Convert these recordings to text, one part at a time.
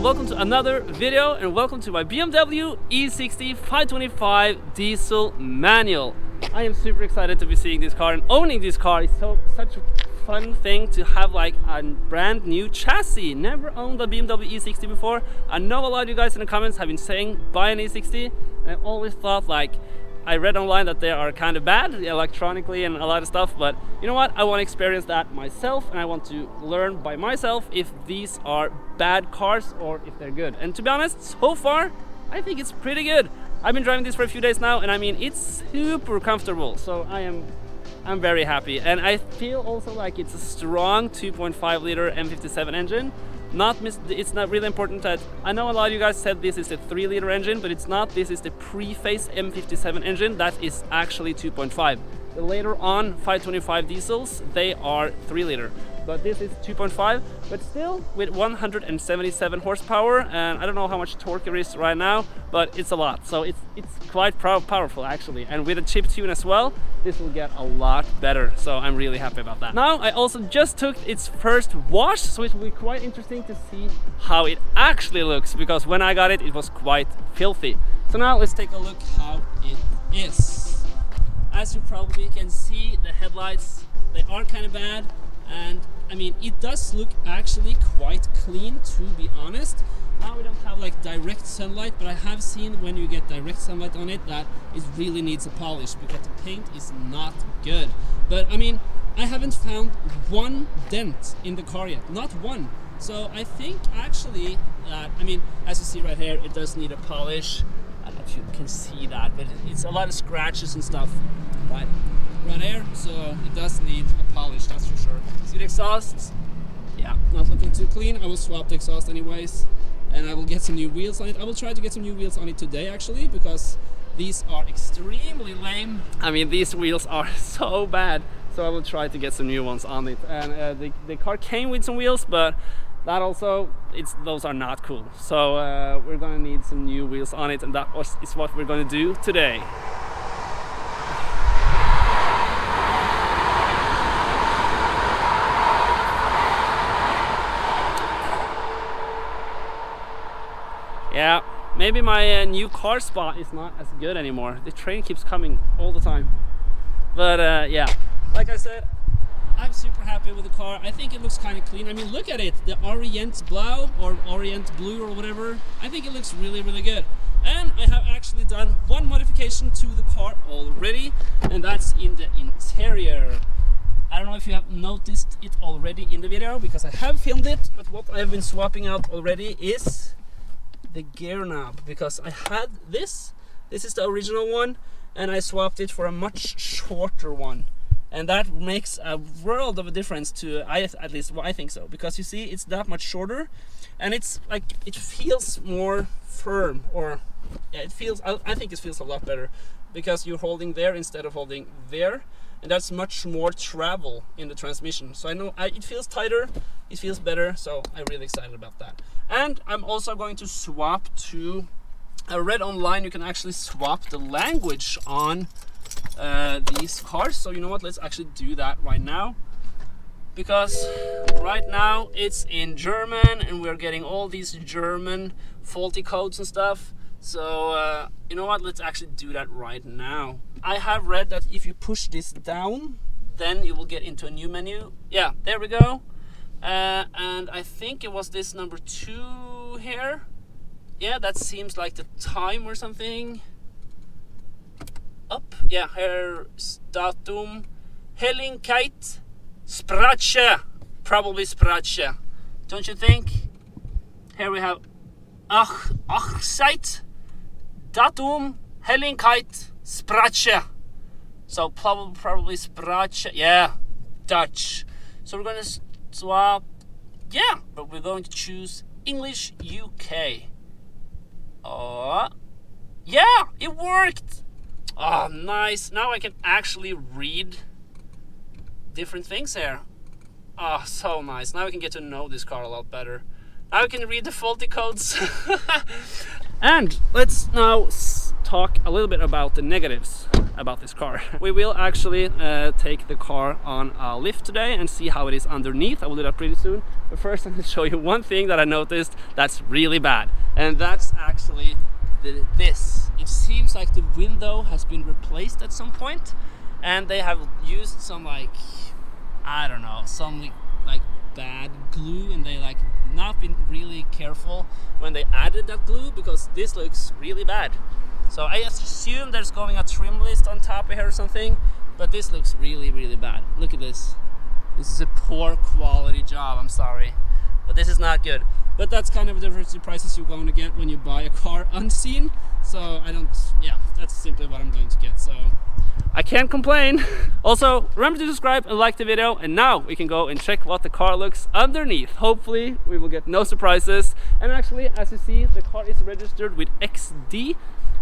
and welcome to another video, and welcome to my BMW E60 525 diesel manual. I am super excited to be seeing this car and owning this car. It's such a fun thing to have, like a brand new chassis. Never owned a BMW E60 before. I know a lot of you guys in the comments have been saying buy an E60, and I've always thought, like, I read online that they are kind of bad electronically and a lot of stuff, but you know what? I want to experience that myself, and I want to learn by myself if these are bad cars or if they're good. And to be honest, so far, I think it's pretty good. I've been driving this for a few days now, and I mean, it's super comfortable. So I'm very happy, and I feel also like it's a strong 2.5 liter M57 engine. It's not really important that I know a lot of you guys said this is a 3 liter engine, but it's not. This is the pre-phase M57 engine that is actually 2.5. The later on 525 diesels, they are 3 liter, but this is 2.5, but still with 177 horsepower, and I don't know how much torque there is right now, but it's a lot. So it's quite powerful actually, and with a chip tune as well, this will get a lot better. So I'm really happy about that. Now I also just took its first wash, so it will be quite interesting to see how it actually looks, because when I got it, it was quite filthy. So now let's take a look how it is. As you probably can see, the headlights, they are kind of bad, and I mean, it does look actually quite clean, to be honest. Now we don't have like direct sunlight, but I have seen when you get direct sunlight on it that it really needs a polish, because the paint is not good. But I mean, I haven't found one dent in the car yet, not one. So I think actually that, I mean, as you see right here, it does need a polish. I don't know if you can see that, but it's a lot of scratches and stuff right there, so it does need a polish, that's for sure. See the exhaust? Yeah, not looking too clean. I will swap the exhaust anyways, and I will get some new wheels on it. I will try to get some new wheels on it today actually, because these are extremely lame. I mean, these wheels are so bad, so I will try to get some new ones on it. And the car came with some wheels, but that also, those are not cool. So we're gonna need some new wheels on it, and that is what we're gonna do today. Yeah, maybe my new car spot is not as good anymore. The train keeps coming all the time. But yeah, like I said, I'm super happy with the car. I think it looks kind of clean. I mean, look at it, the Orient Blau or Orient Blue or whatever. I think it looks really, really good. And I have actually done one modification to the car already, and that's in the interior. I don't know if you have noticed it already in the video, because I have filmed it, but what I have been swapping out already is the gear knob, because I had this is the original one, and I swapped it for a much shorter one. And that makes a world of a difference to, at least I think so, because you see it's that much shorter, and it's like, it feels more firm, or yeah, I think it feels a lot better, because you're holding there instead of holding there, and that's much more travel in the transmission. So I know it feels tighter, it feels better, so I'm really excited about that. And I'm also going to swap to, I read online you can actually swap the language on these cars. So you know what, let's actually do that right now, because right now it's in German and we're getting all these German faulty codes and stuff. So you know what, let's actually do that right now. I have read that if you push this down, then you will get into a new menu. Yeah, there we go. And I think it was this number 2 here. Yeah, that seems like the time or something. Up, yeah, here, datum, Helligkeit, Sprache, probably Sprache, don't you think? Here we have Achzeit, datum, Helligkeit, Sprache. So probably Sprache, yeah, Dutch. So we're gonna swap, yeah, but we're going to choose English UK. Oh, yeah, it worked. Oh, nice. Now I can actually read different things here. Oh, so nice. Now I can get to know this car a lot better. Now I can read the faulty codes. And let's now talk a little bit about the negatives. about this car. We will actually take the car on a lift today and see how it is underneath. I will do that pretty soon. But first I'm going to show you one thing that I noticed that's really bad. And that's actually this. It seems like the window has been replaced at some point, and they have used some like, I don't know, some like bad glue, and they like not been really careful when they added that glue, because this looks really bad. So I assume there's going a trim list on top of here or something, but this looks really, really bad. Look at this. This is a poor quality job, I'm sorry, but this is not good. But that's kind of the prices you're going to get when you buy a car unseen. So that's simply what I'm going to get. So I can't complain. Also, remember to subscribe and like the video. And now we can go and check what the car looks underneath. Hopefully we will get no surprises. And actually, as you see, the car is registered with XD.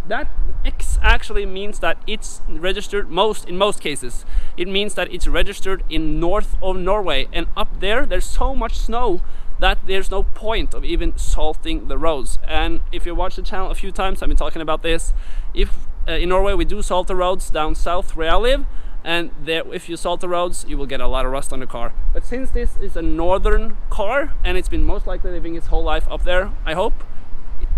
That X actually means that it's registered in most cases. It means that it's registered in north of Norway, and up there's so much snow that there's no point of even salting the roads. And if you watch the channel a few times, I've been talking about this. If in Norway we do salt the roads down south where I live, and there, if you salt the roads, you will get a lot of rust on the car. But since this is a northern car and it's been most likely living its whole life up there, I hope,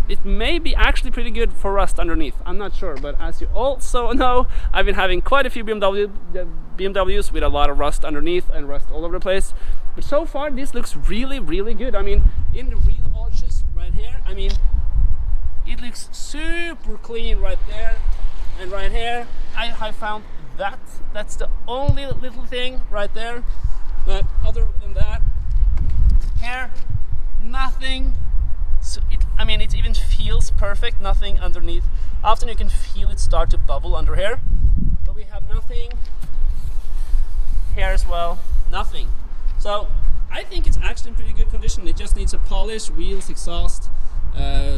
it may be actually pretty good for rust underneath. I'm not sure, but as you also know, I've been having quite a few BMWs with a lot of rust underneath and rust all over the place. But so far, this looks really, really good. I mean, in the real arches right here, I mean, it looks super clean right there. And right here, I found that. That's the only little thing right there. But other than that, here, nothing. So it even feels perfect, nothing underneath. Often you can feel it start to bubble under here, but we have nothing here as well, nothing. So I think it's actually in pretty good condition. It just needs a polish, wheels, exhaust,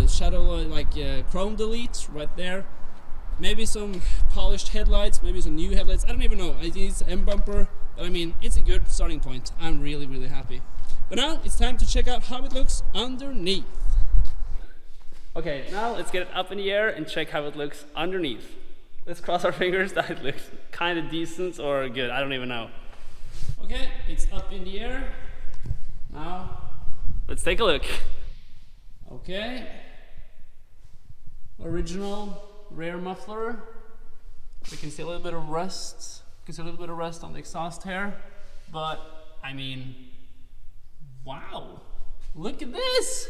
shadow, chrome delete right there. Maybe some polished headlights, maybe some new headlights. I don't even know. It needs an M bumper, but I mean, it's a good starting point. I'm really, really happy. But now it's time to check out how it looks underneath. Okay, now let's get it up in the air and check how it looks underneath. Let's cross our fingers that it looks kind of decent or good. I don't even know. Okay, it's up in the air. Now, let's take a look. Okay. Original rear muffler. We can see a little bit of rust. You can see a little bit of rust on the exhaust here. But, I mean, wow. Look at this.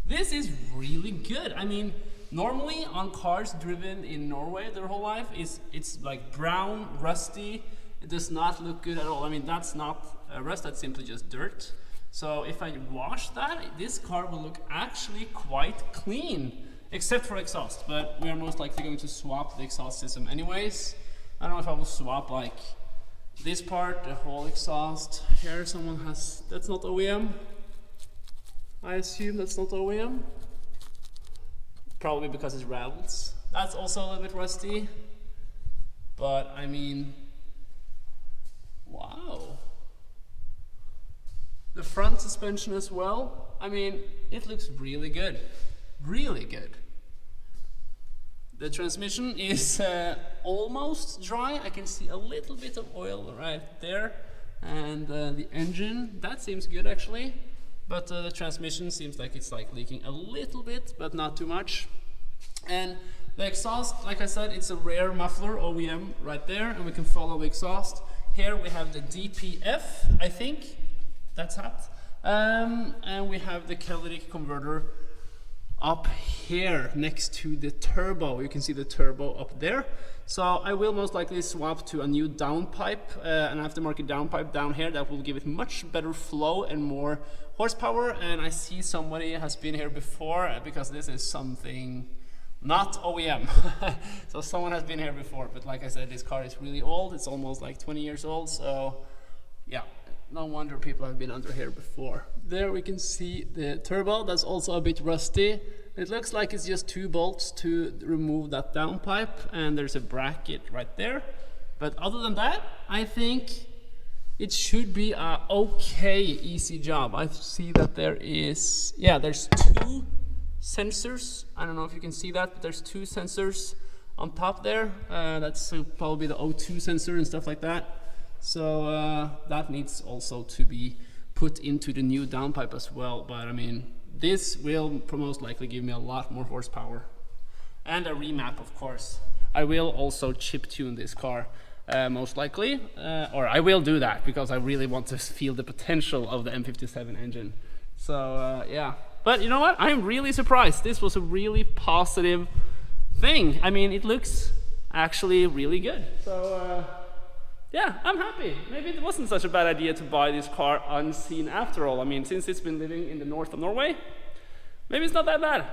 This is really good. I mean, normally on cars driven in Norway their whole life, it's like brown, rusty. It does not look good at all. I mean, that's not rust, that's simply just dirt. So if I wash that, this car will look actually quite clean, except for exhaust. But we are most likely going to swap the exhaust system anyways. I don't know if I will swap like this part, the whole exhaust. Here someone has, that's not OEM. I assume that's not OEM. Probably because it rattles. That's also a little bit rusty. But I mean, wow. The front suspension as well. I mean, it looks really good. Really good. The transmission is almost dry. I can see a little bit of oil right there. And the engine, that seems good actually. But the transmission seems like it's like leaking a little bit, but not too much. And the exhaust, like I said, it's a rear muffler, OEM, right there, and we can follow the exhaust. Here we have the DPF, I think, that's that. And we have the catalytic converter up here next to the turbo. You can see the turbo up there. So I will most likely swap to a new downpipe, an aftermarket downpipe down here that will give it much better flow and more horsepower. And I see somebody has been here before because this is something not OEM. So someone has been here before, but like I said, this car is really old. It's almost like 20 years old. So yeah, no wonder people have been under here before. There we can see the turbo. That's also a bit rusty. It looks like it's just 2 bolts to remove that downpipe, and there's a bracket right there. But other than that, I think it should be a okay, easy job. I see that there is, yeah, there's 2 sensors. I don't know if you can see that, but there's 2 sensors on top there. That's probably the O2 sensor and stuff like that. So that needs also to be put into the new downpipe as well. But I mean, this will most likely give me a lot more horsepower and a remap, of course. I will also chip tune this car most likely, or I will do that because I really want to feel the potential of the M57 engine. So yeah, but you know what? I'm really surprised. This was a really positive thing. I mean, it looks actually really good. So yeah, I'm happy. Maybe it wasn't such a bad idea to buy this car unseen after all. I mean, since it's been living in the north of Norway, maybe it's not that bad.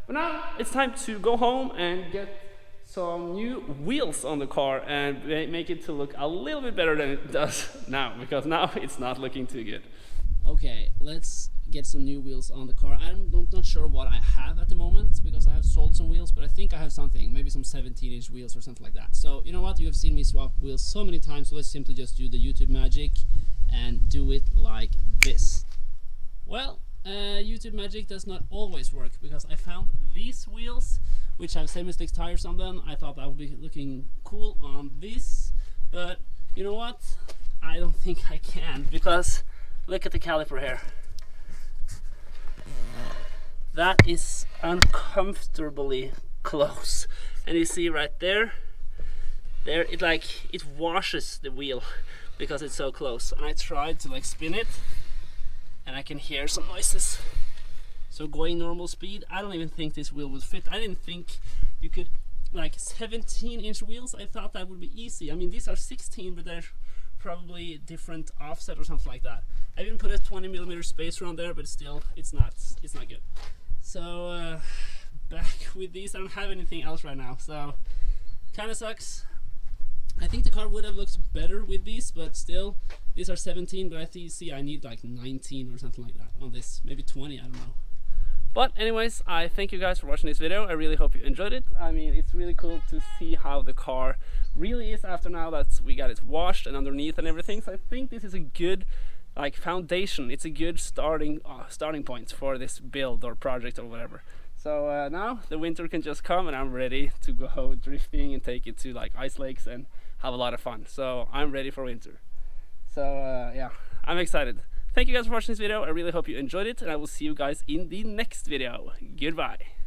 But now it's time to go home and get some new wheels on the car and make it to look a little bit better than it does now, because now it's not looking too good. Okay, let's get some new wheels on the car. I'm not sure what I have at the moment because I have sold some wheels, but I think I have something, maybe some 17-inch wheels or something like that. So you know what, you have seen me swap wheels so many times, so let's simply just do the YouTube magic and do it like this. Well, YouTube magic does not always work, because I found these wheels which have semi-slick tires on them. I thought that would be looking cool on this, but you know what, I don't think I can, because look at the caliper here. That is uncomfortably close, and you see right there it washes the wheel because it's so close. And I tried to like spin it and I can hear some noises. So going normal speed, I don't even think this wheel would fit. I didn't think you could, like 17-inch wheels, I thought that would be easy. I mean, these are 16, but they're probably different offset or something like that. I even put a 20mm spacer on there, but still, it's not good. So back with these, I don't have anything else right now, so kind of sucks. I think the car would have looked better with these, but still, these are 17, but I see I need like 19 or something like that on this, maybe 20, I don't know. But anyways, I thank you guys for watching this video. I really hope you enjoyed it. I mean, it's really cool to see how the car really is after now that we got it washed and underneath and everything. So I think this is a good like foundation. It's a good starting point for this build or project or whatever. So now the winter can just come and I'm ready to go drifting and take it to like ice lakes and have a lot of fun. So I'm ready for winter. So yeah, I'm excited. Thank you guys for watching this video. I really hope you enjoyed it, and I will see you guys in the next video. Goodbye.